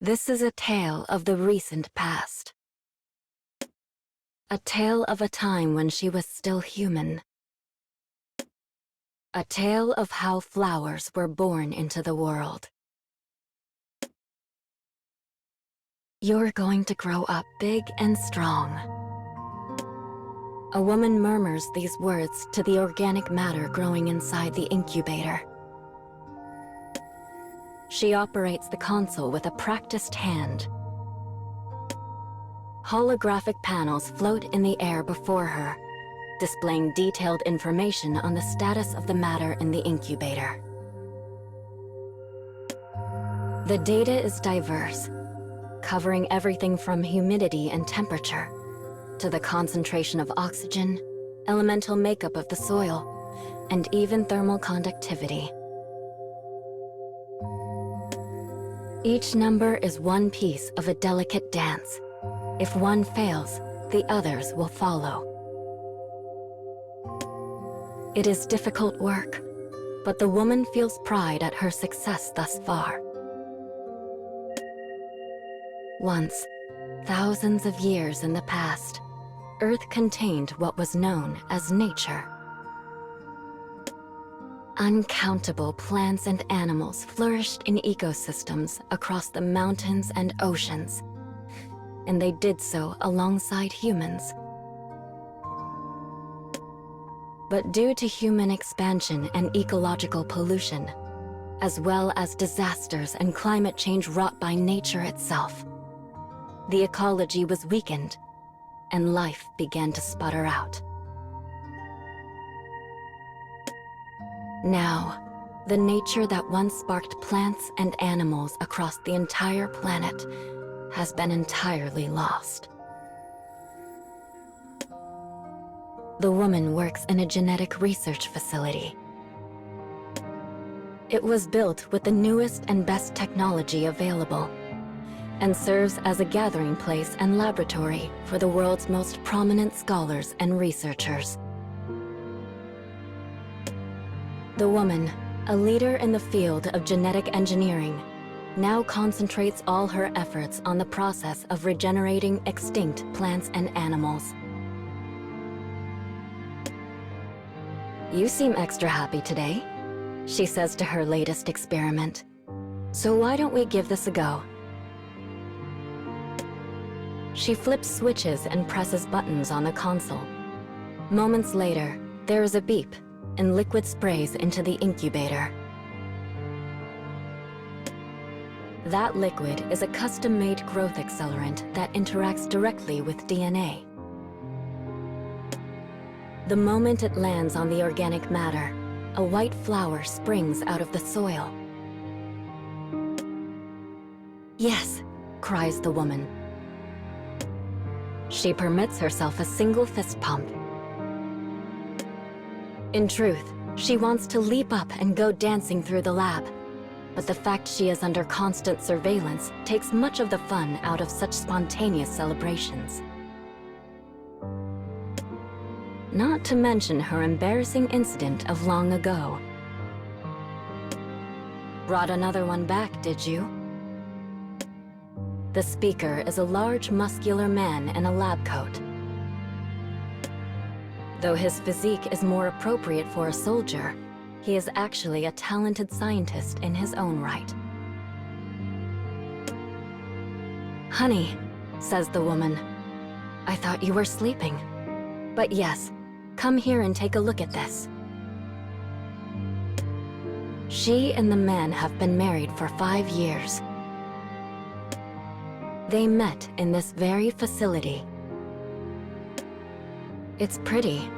This is a tale of the recent past. A tale of a time when she was still human. A tale of how flowers were born into the world. You're going to grow up big and strong. A woman murmurs these words to the organic matter growing inside the incubator. She operates the console with a practiced hand. Holographic panels float in the air before her, displaying detailed information on the status of the matter in the incubator. The data is diverse, covering everything from humidity and temperature to the concentration of oxygen, elemental makeup of the soil, and even thermal conductivity. Each number is one piece of a delicate dance. If one fails, the others will follow. It is difficult work, but the woman feels pride at her success thus far. Once, thousands of years in the past, Earth contained what was known as nature. Uncountable plants and animals flourished in ecosystems across the mountains and oceans, and they did so alongside humans. But due to human expansion and ecological pollution, as well as disasters and climate change wrought by nature itself, the ecology was weakened, and life began to sputter out. Now, the nature that once sparked plants and animals across the entire planet has been entirely lost. The woman works in a genetic research facility. It was built with the newest and best technology available, and serves as a gathering place and laboratory for the world's most prominent scholars and researchers. The woman, a leader in the field of genetic engineering, now concentrates all her efforts on the process of regenerating extinct plants and animals. "You seem extra happy today," she says to her latest experiment. "So why don't we give this a go?" She flips switches and presses buttons on the console. Moments later, there is a beep, and liquid sprays into the incubator. That liquid is a custom-made growth accelerant that interacts directly with DNA. The moment it lands on the organic matter, a white flower springs out of the soil. "Yes," cries the woman. She permits herself a single fist pump. In truth, she wants to leap up and go dancing through the lab, but the fact she is under constant surveillance takes much of the fun out of such spontaneous celebrations. Not to mention her embarrassing incident of long ago. "Brought another one back, did you?" The speaker is a large, muscular man in a lab coat. Though his physique is more appropriate for a soldier, he is actually a talented scientist in his own right. "Honey," says the woman, "I thought you were sleeping. But yes, come here and take a look at this." She and the man have been married for 5 years. They met in this very facility. "It's pretty,"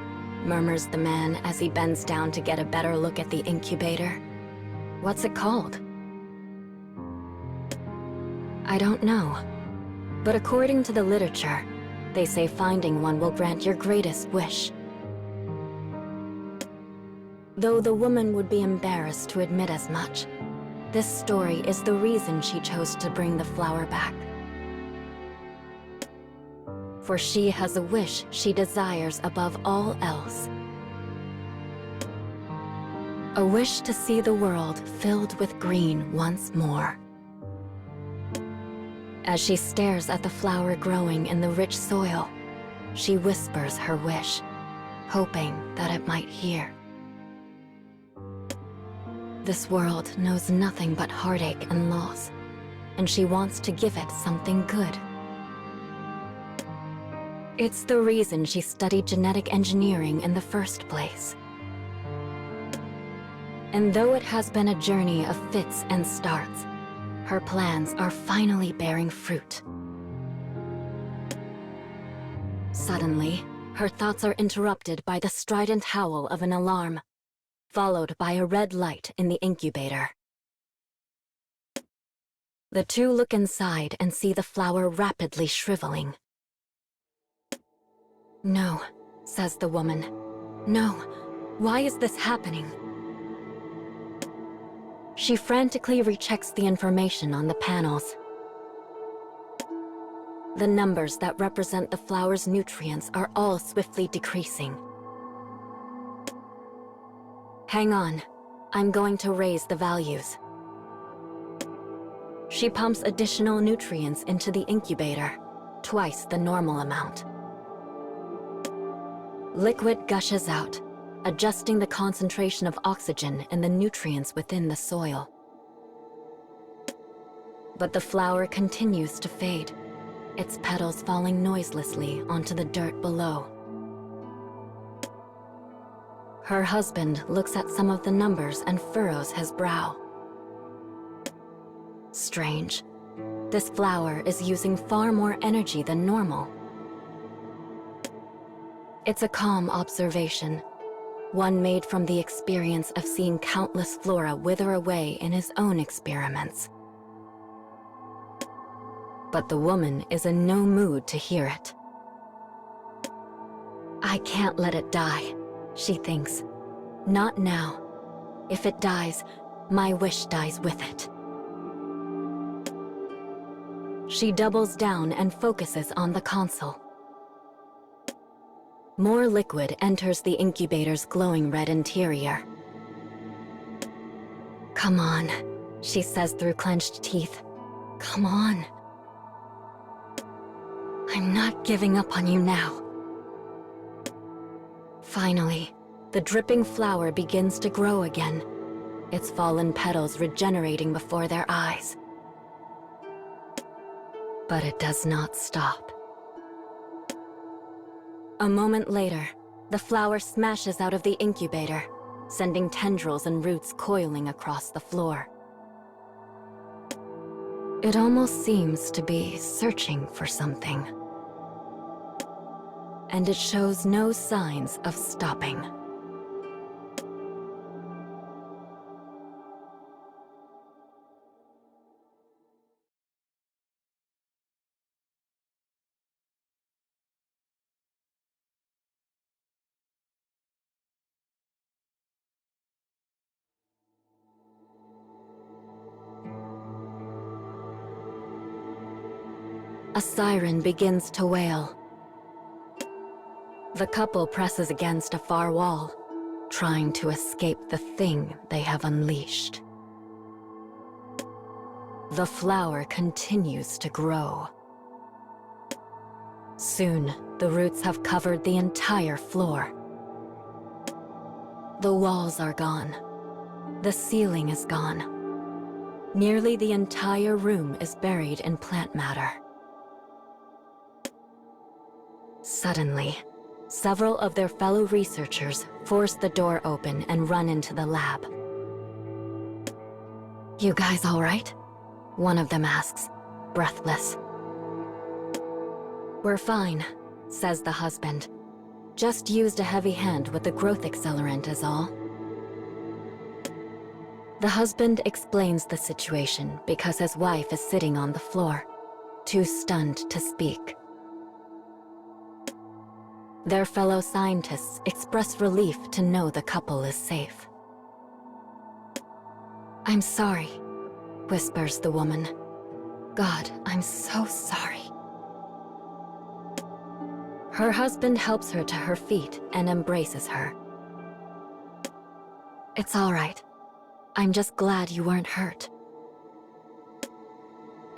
murmurs the man as he bends down to get a better look at the incubator. "What's it called?" "I don't know. But according to the literature, they say finding one will grant your greatest wish." Though the woman would be embarrassed to admit as much, this story is the reason she chose to bring the flower back. For she has a wish she desires above all else. A wish to see the world filled with green once more. As she stares at the flower growing in the rich soil, she whispers her wish, hoping that it might hear. This world knows nothing but heartache and loss, and she wants to give it something good. It's the reason she studied genetic engineering in the first place. And though it has been a journey of fits and starts, her plans are finally bearing fruit. Suddenly, her thoughts are interrupted by the strident howl of an alarm, followed by a red light in the incubator. The two look inside and see the flower rapidly shriveling. "No," says the woman. "No, why is this happening?" She frantically rechecks the information on the panels. The numbers that represent the flower's nutrients are all swiftly decreasing. "Hang on, I'm going to raise the values." She pumps additional nutrients into the incubator, twice the normal amount. Liquid gushes out, adjusting the concentration of oxygen and the nutrients within the soil. But the flower continues to fade, its petals falling noiselessly onto the dirt below. Her husband looks at some of the numbers and furrows his brow. Strange. This flower is using far more energy than normal. It's a calm observation, one made from the experience of seeing countless flora wither away in his own experiments. But the woman is in no mood to hear it. "I can't let it die," she thinks. "Not now. If it dies, my wish dies with it." She doubles down and focuses on the console. More liquid enters the incubator's glowing red interior. "Come on," she says through clenched teeth. "Come on. I'm not giving up on you now." Finally, the dripping flower begins to grow again, its fallen petals regenerating before their eyes. But it does not stop. A moment later, the flower smashes out of the incubator, sending tendrils and roots coiling across the floor. It almost seems to be searching for something. And it shows no signs of stopping. A siren begins to wail. The couple presses against a far wall, trying to escape the thing they have unleashed. The flower continues to grow. Soon, the roots have covered the entire floor. The walls are gone. The ceiling is gone. Nearly the entire room is buried in plant matter. Suddenly, several of their fellow researchers force the door open and run into the lab. "You guys all right?" one of them asks, breathless. "We're fine," says the husband. "Just used a heavy hand with the growth accelerant is all." The husband explains the situation because his wife is sitting on the floor, too stunned to speak. Their fellow scientists express relief to know the couple is safe. "I'm sorry," whispers the woman. "God, I'm so sorry." Her husband helps her to her feet and embraces her. "It's all right. I'm just glad you weren't hurt."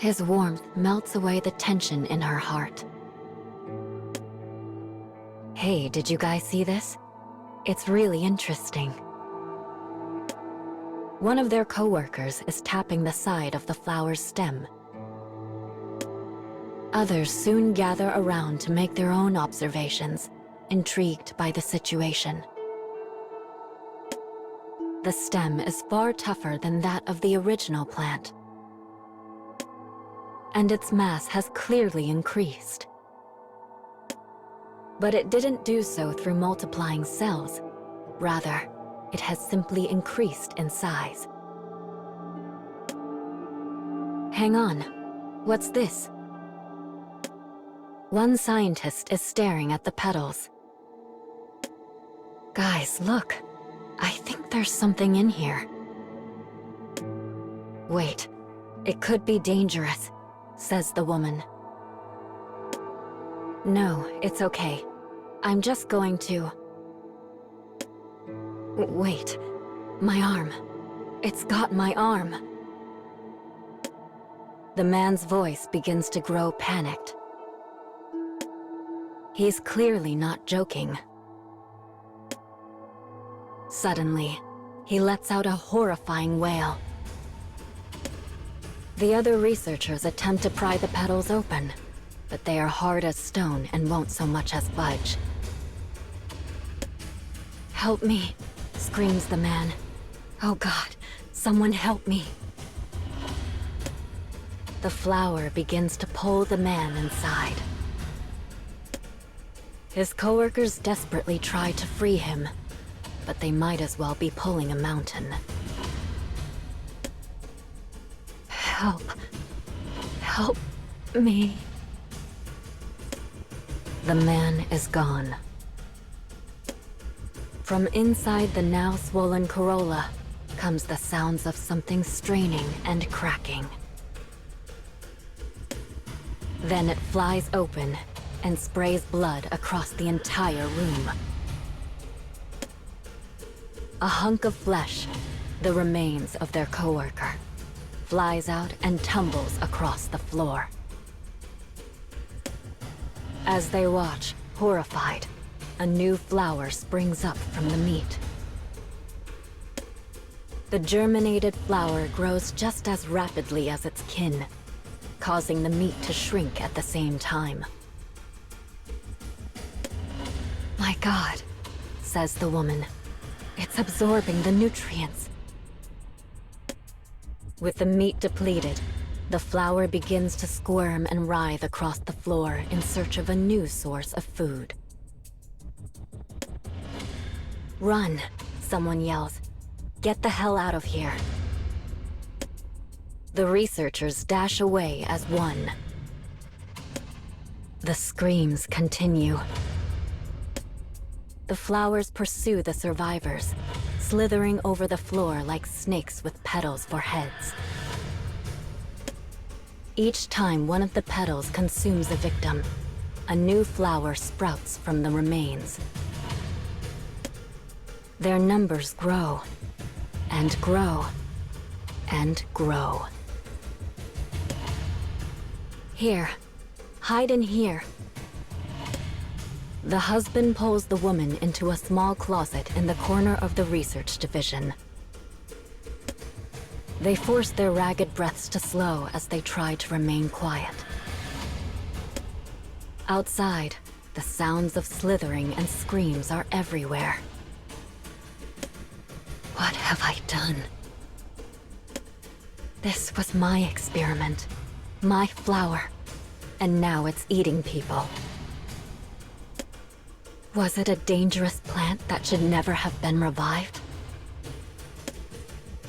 His warmth melts away the tension in her heart. Hey, did you guys see this? It's really interesting. One of their co-workers is tapping the side of the flower's stem. Others soon gather around to make their own observations, intrigued by the situation. The stem is far tougher than that of the original plant, and its mass has clearly increased. But it didn't do so through multiplying cells. Rather, it has simply increased in size. Hang on, what's this? One scientist is staring at the petals. Guys, look. I think there's something in here. Wait, it could be dangerous, says the woman. No, it's okay. I'm just going to... Wait, my arm. It's got my arm. The man's voice begins to grow panicked. He's clearly not joking. Suddenly, he lets out a horrifying wail. The other researchers attempt to pry the petals open, but they are hard as stone and won't so much as budge. Help me, screams the man. Oh God, someone help me. The flower begins to pull the man inside. His coworkers desperately try to free him, but they might as well be pulling a mountain. Help. Help me. The man is gone. From inside the now swollen corolla comes the sounds of something straining and cracking. Then it flies open and sprays blood across the entire room. A hunk of flesh, the remains of their coworker, flies out and tumbles across the floor. As they watch, horrified, a new flower springs up from the meat. The germinated flower grows just as rapidly as its kin, causing the meat to shrink at the same time. My God, says the woman. It's absorbing the nutrients. With the meat depleted, the flower begins to squirm and writhe across the floor in search of a new source of food. Run, someone yells. Get the hell out of here. The researchers dash away as one. The screams continue. The flowers pursue the survivors, slithering over the floor like snakes with petals for heads. Each time one of the petals consumes a victim, a new flower sprouts from the remains. Their numbers grow, and grow, and grow. Here, hide in here. The husband pulls the woman into a small closet in the corner of the research division. They force their ragged breaths to slow as they try to remain quiet. Outside, the sounds of slithering and screams are everywhere. What have I done? This was my experiment, my flower, and now it's eating people. Was it a dangerous plant that should never have been revived?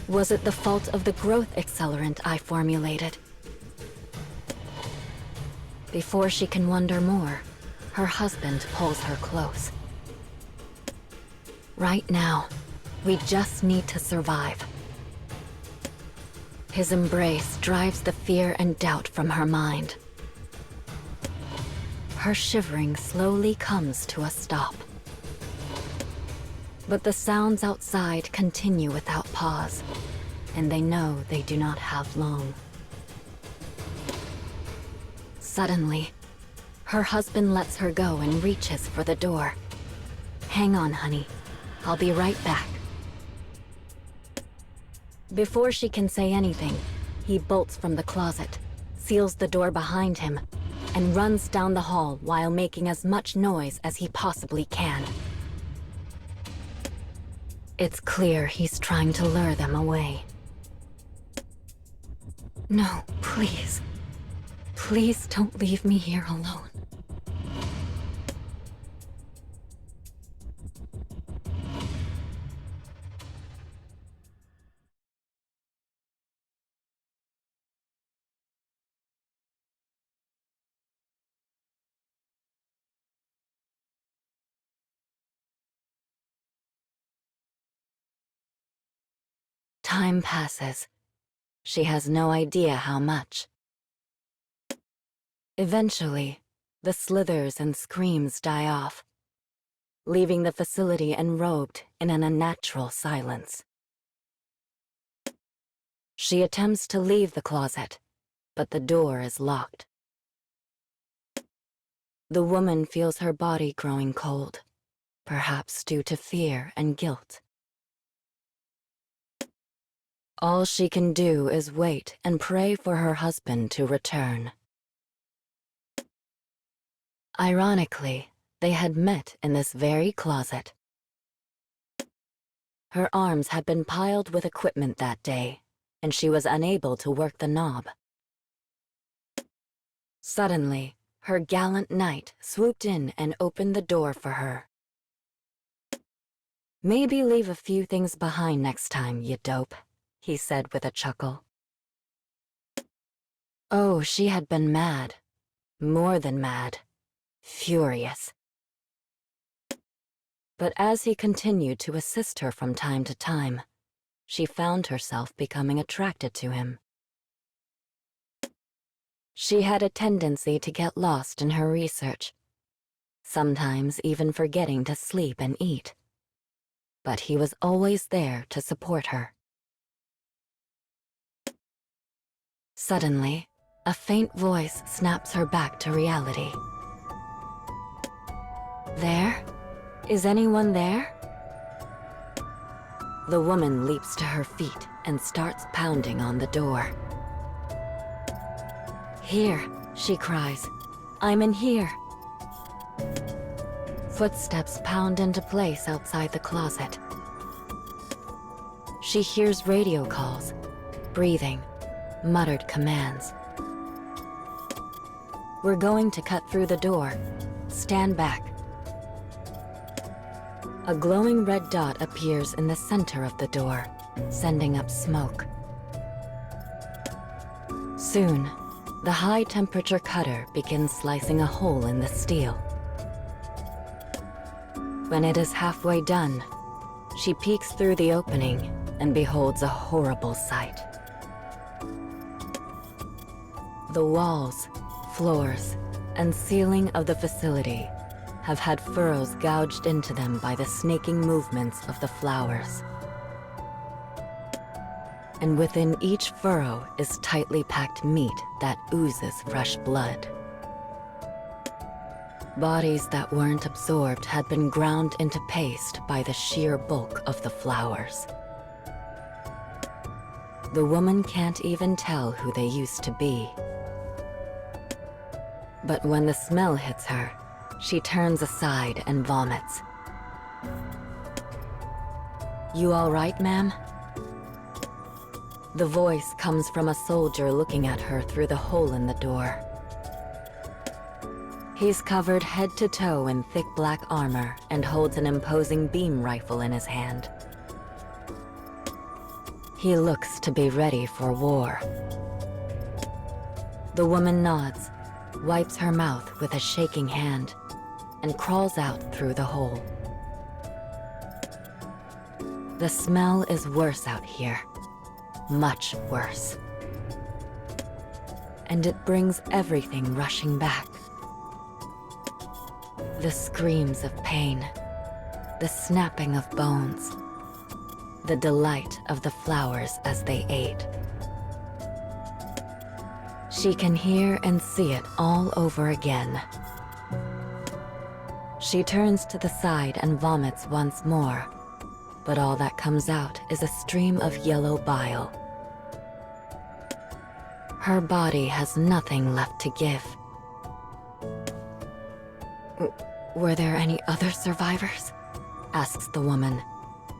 Was it the fault of the growth accelerant I formulated? Before she can wonder more, her husband pulls her close. Right now, we just need to survive. His embrace drives the fear and doubt from her mind. Her shivering slowly comes to a stop. But the sounds outside continue without pause, and they know they do not have long. Suddenly, her husband lets her go and reaches for the door. "Hang on, honey. I'll be right back." Before she can say anything, he bolts from the closet, seals the door behind him, and runs down the hall while making as much noise as he possibly can. It's clear he's trying to lure them away. "No, please. Please don't leave me here alone." Time passes. She has no idea how much. Eventually, the slithers and screams die off, leaving the facility enrobed in an unnatural silence. She attempts to leave the closet, but the door is locked. The woman feels her body growing cold, perhaps due to fear and guilt. All she can do is wait and pray for her husband to return. Ironically, they had met in this very closet. Her arms had been piled with equipment that day, and she was unable to work the knob. Suddenly, her gallant knight swooped in and opened the door for her. "Maybe leave a few things behind next time, you dope," he said with a chuckle. Oh, she had been mad. More than mad. Furious. But as he continued to assist her from time to time, she found herself becoming attracted to him. She had a tendency to get lost in her research, sometimes even forgetting to sleep and eat. But he was always there to support her. Suddenly, a faint voice snaps her back to reality. "There? Is anyone there?" The woman leaps to her feet and starts pounding on the door. "Here," she cries. "I'm in here." Footsteps pound into place outside the closet. She hears radio calls, breathing, muttered commands. "We're going to cut through the door. Stand back." A glowing red dot appears in the center of the door, sending up smoke. Soon, the high-temperature cutter begins slicing a hole in the steel. When it is halfway done, she peeks through the opening and beholds a horrible sight. The walls, floors, and ceiling of the facility have had furrows gouged into them by the snaking movements of the flowers. And within each furrow is tightly packed meat that oozes fresh blood. Bodies that weren't absorbed had been ground into paste by the sheer bulk of the flowers. The woman can't even tell who they used to be. But when the smell hits her, she turns aside and vomits. "You all right, ma'am?" The voice comes from a soldier looking at her through the hole in the door. He's covered head to toe in thick black armor and holds an imposing beam rifle in his hand. He looks to be ready for war. The woman nods, wipes her mouth with a shaking hand, and crawls out through the hole. The smell is worse out here. Much worse. And it brings everything rushing back. The screams of pain, the snapping of bones, the delight of the flowers as they ate. She can hear and see it all over again. She turns to the side and vomits once more, but all that comes out is a stream of yellow bile. Her body has nothing left to give. Were there any other survivors? Asks the woman,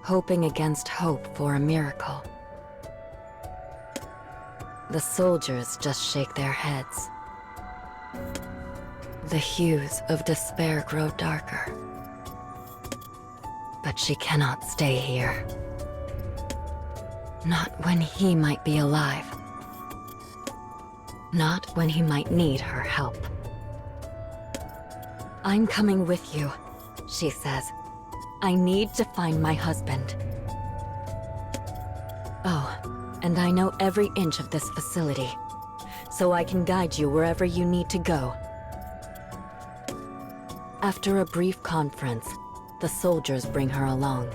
hoping against hope for a miracle. The soldiers just shake their heads. The hues of despair grow darker. But she cannot stay here. Not when he might be alive. Not when he might need her help. I'm coming with you, she says. I need to find my husband. Oh, and I know every inch of this facility, so I can guide you wherever you need to go. After a brief conference, the soldiers bring her along.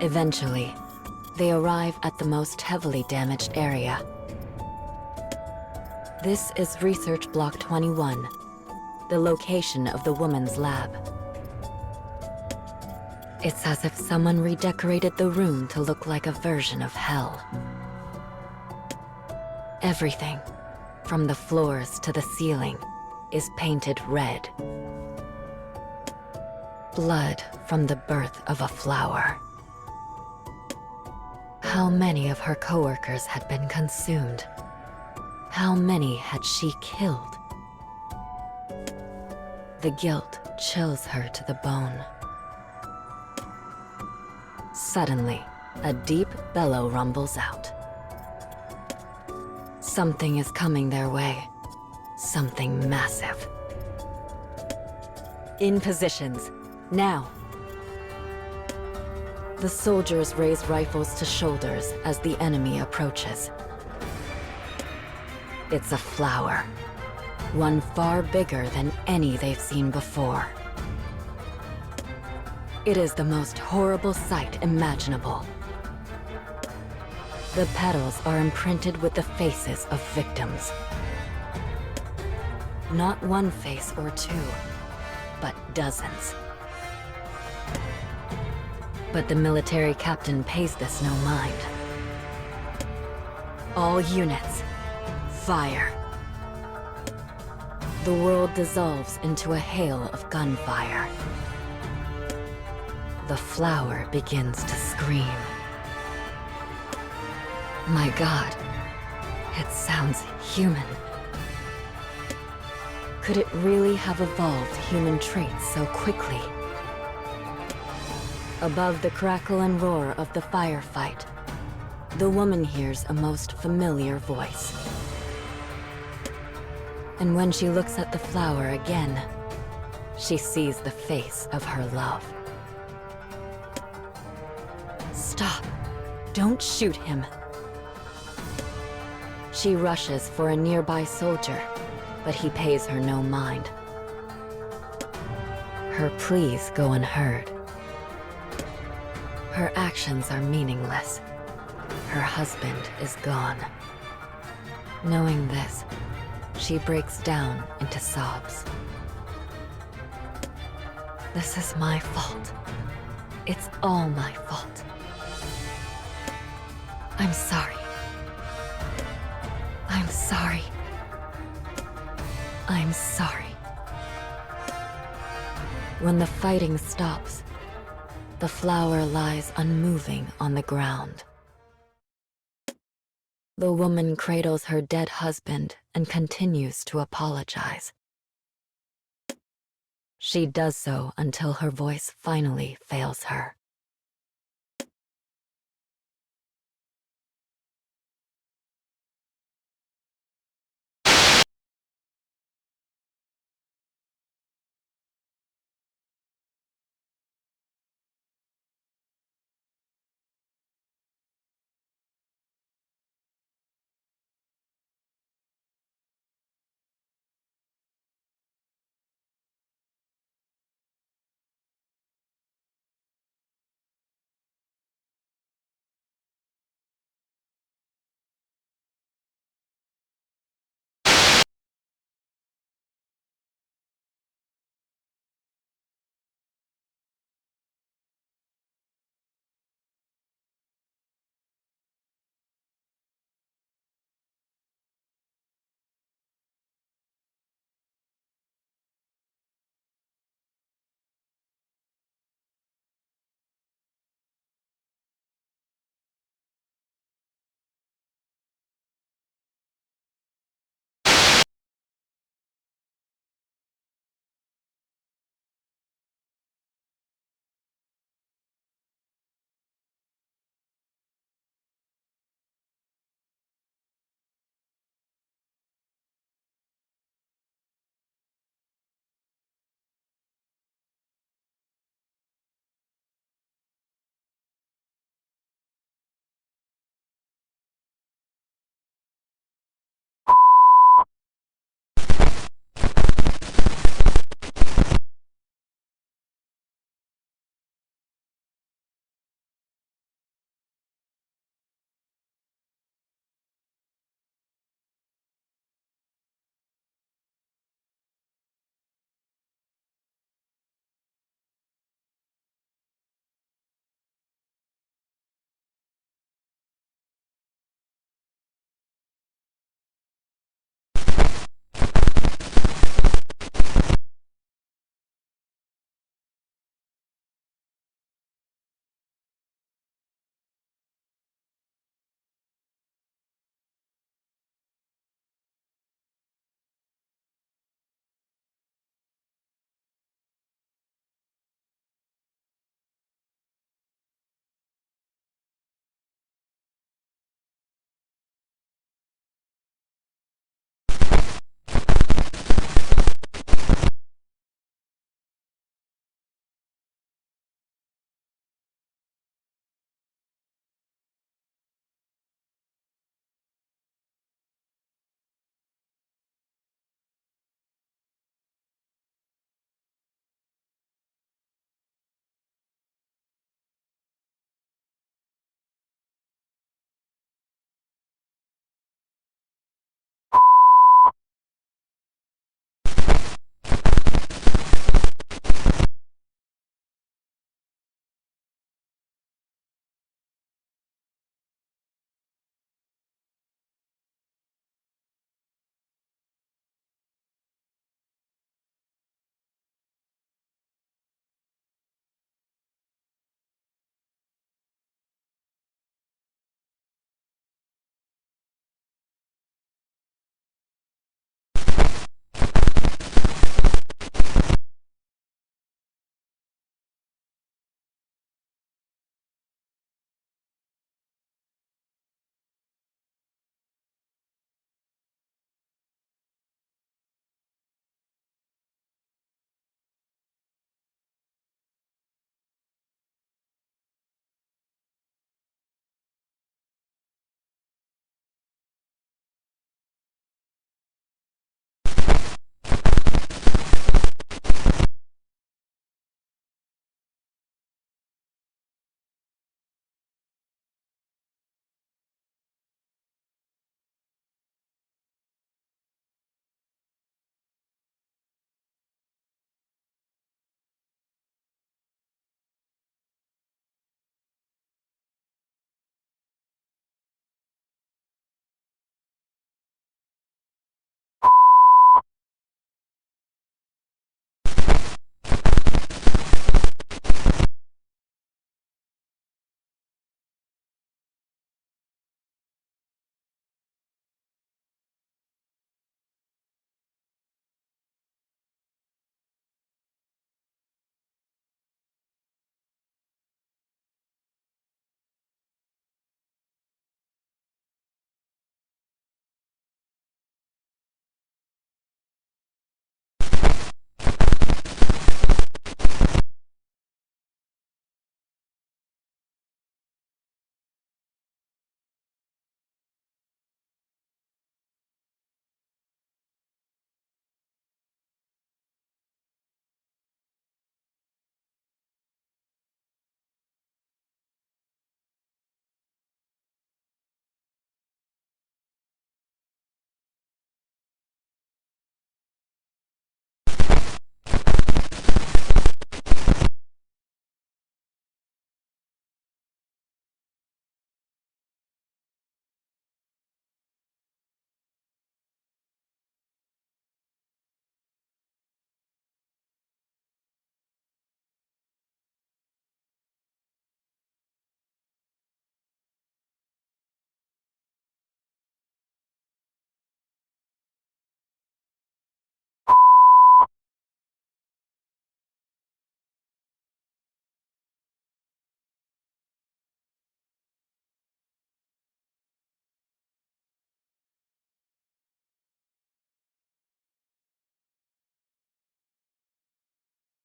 Eventually, they arrive at the most heavily damaged area. This is Research Block 21, the location of the woman's lab. It's as if someone redecorated the room to look like a version of hell. Everything, from the floors to the ceiling, is painted red. Blood from the birth of a flower. How many of her coworkers had been consumed? How many had she killed? The guilt chills her to the bone. Suddenly, a deep bellow rumbles out. Something is coming their way. Something massive. In positions, now. The soldiers raise rifles to shoulders as the enemy approaches. It's a flower, one far bigger than any they've seen before. It is the most horrible sight imaginable. The petals are imprinted with the faces of victims. Not one face or two, but dozens. But the military captain pays this no mind. All units, fire. The world dissolves into a hail of gunfire. The flower begins to scream. My God, it sounds human. Could it really have evolved human traits so quickly? Above the crackle and roar of the firefight, the woman hears a most familiar voice. And when she looks at the flower again, she sees the face of her love. Stop! Don't shoot him! She rushes for a nearby soldier, but he pays her no mind. Her pleas go unheard. Her actions are meaningless. Her husband is gone. Knowing this, she breaks down into sobs. This is my fault. It's all my fault. I'm sorry. I'm sorry. I'm sorry. When the fighting stops, the flower lies unmoving on the ground. The woman cradles her dead husband and continues to apologize. She does so until her voice finally fails her.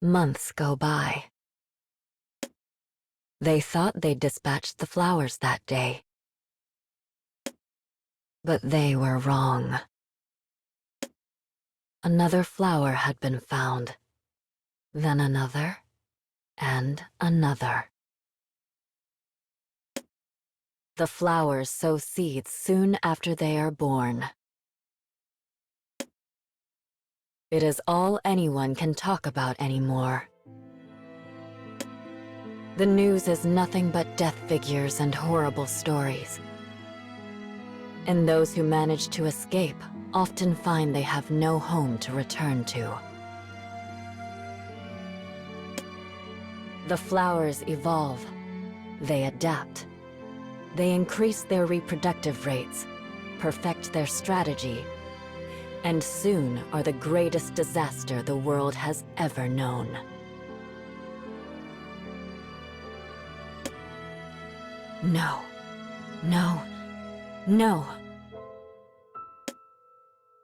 Months go by. They thought they'd dispatched the flowers that day. But they were wrong. Another flower had been found, then another, and another. The flowers sow seeds soon after they are born. It is all anyone can talk about anymore. The news is nothing but death figures and horrible stories. And those who manage to escape often find they have no home to return to. The flowers evolve. They adapt. They increase their reproductive rates, perfect their strategy, and soon are the greatest disaster the world has ever known. No. No. No.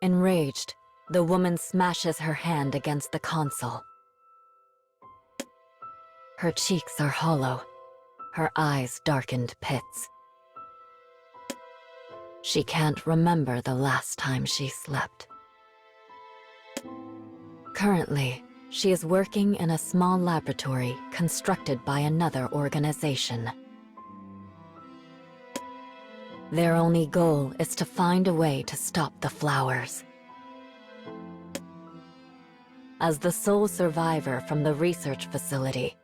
Enraged, the woman smashes her hand against the console. Her cheeks are hollow, her eyes darkened pits. She can't remember the last time she slept. Currently, she is working in a small laboratory constructed by another organization. Their only goal is to find a way to stop the flowers. As the sole survivor from the research facility,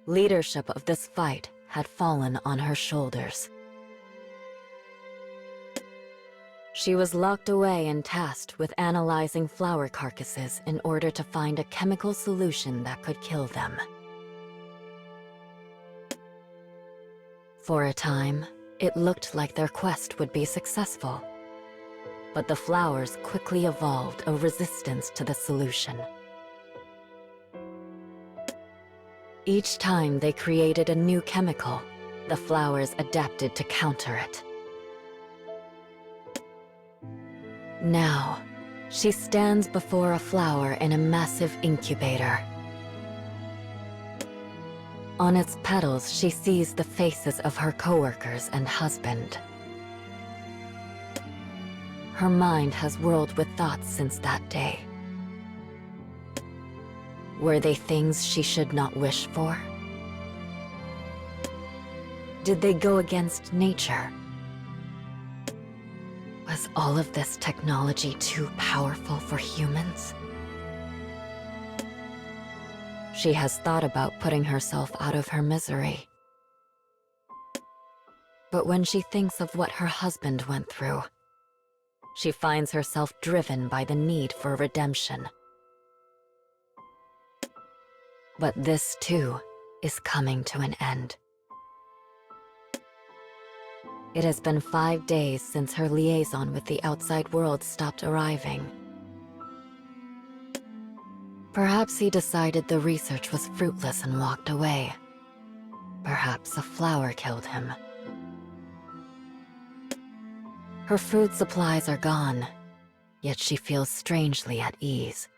leadership of this fight had fallen on her shoulders. She was locked away and tasked with analyzing flower carcasses in order to find a chemical solution that could kill them. For a time, it looked like their quest would be successful. But the flowers quickly evolved a resistance to the solution. Each time they created a new chemical, the flowers adapted to counter it. Now, she stands before a flower in a massive incubator. On its petals, she sees the faces of her coworkers and husband. Her mind has whirled with thoughts since that day. Were they things she should not wish for? Did they go against nature? Was all of this technology too powerful for humans? She has thought about putting herself out of her misery. But when she thinks of what her husband went through, she finds herself driven by the need for redemption. But this, too, is coming to an end. It has been 5 days since her liaison with the outside world stopped arriving. Perhaps he decided the research was fruitless and walked away. Perhaps a flower killed him. Her food supplies are gone, yet she feels strangely at ease.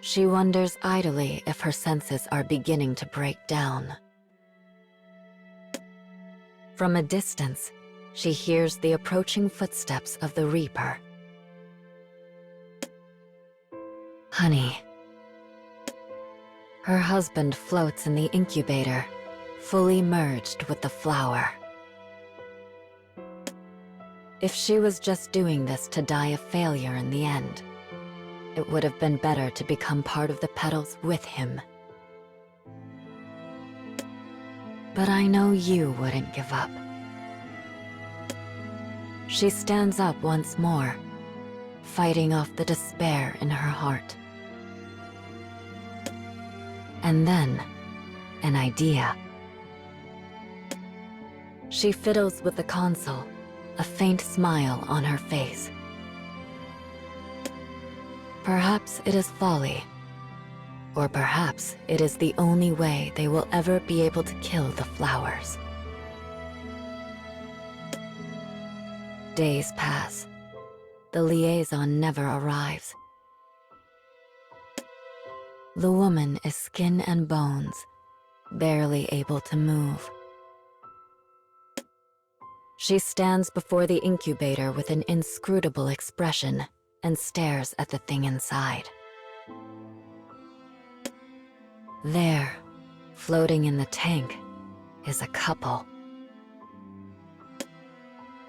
She wonders idly if her senses are beginning to break down. From a distance, she hears the approaching footsteps of the Reaper. Honey. Her husband floats in the incubator, fully merged with the flower. If she was just doing this to die a failure in the end, it would have been better to become part of the petals with him. But I know you wouldn't give up. She stands up once more, fighting off the despair in her heart. And then, an idea. She fiddles with the console, a faint smile on her face. Perhaps it is folly, or perhaps it is the only way they will ever be able to kill the flowers. Days pass. The liaison never arrives. The woman is skin and bones, barely able to move. She stands before the incubator with an inscrutable expression and stares at the thing inside. There, floating in the tank, is a couple.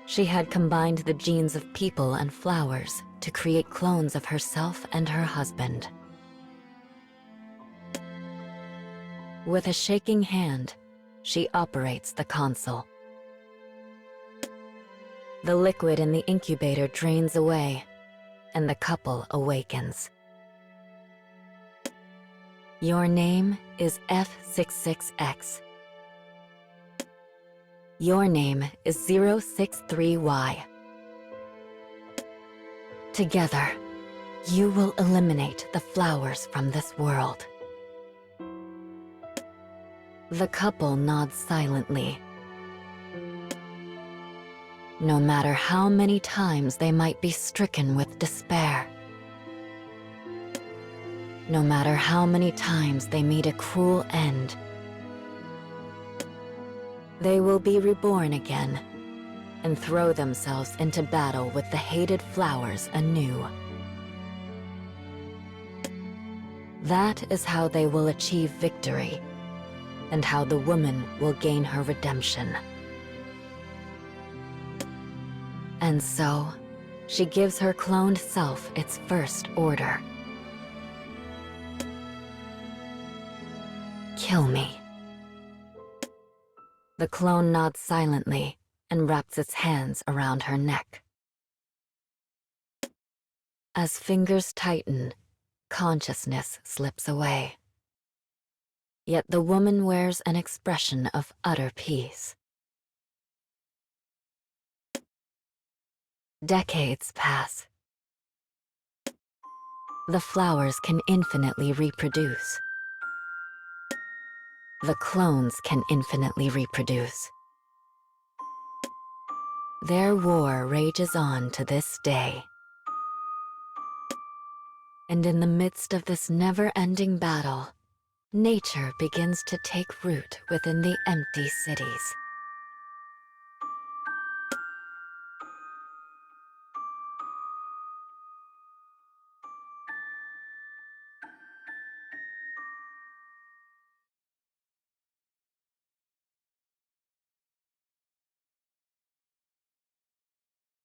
She had combined the genes of people and flowers to create clones of herself and her husband. With a shaking hand, she operates the console. The liquid in the incubator drains away, and the couple awakens. Your name is F66x. Your name is 063Y. Together, you will eliminate the flowers from this world. The couple nods silently. No matter how many times they might be stricken with despair, no matter how many times they meet a cruel end, they will be reborn again and throw themselves into battle with the hated flowers anew. That is how they will achieve victory, and how the woman will gain her redemption. And so, she gives her cloned self its first order. Kill me. The clone nods silently and wraps its hands around her neck. As fingers tighten, consciousness slips away. Yet the woman wears an expression of utter peace. Decades pass. The flowers can infinitely reproduce. The clones can infinitely reproduce. Their war rages on to this day. And in the midst of this never-ending battle, nature begins to take root within the empty cities.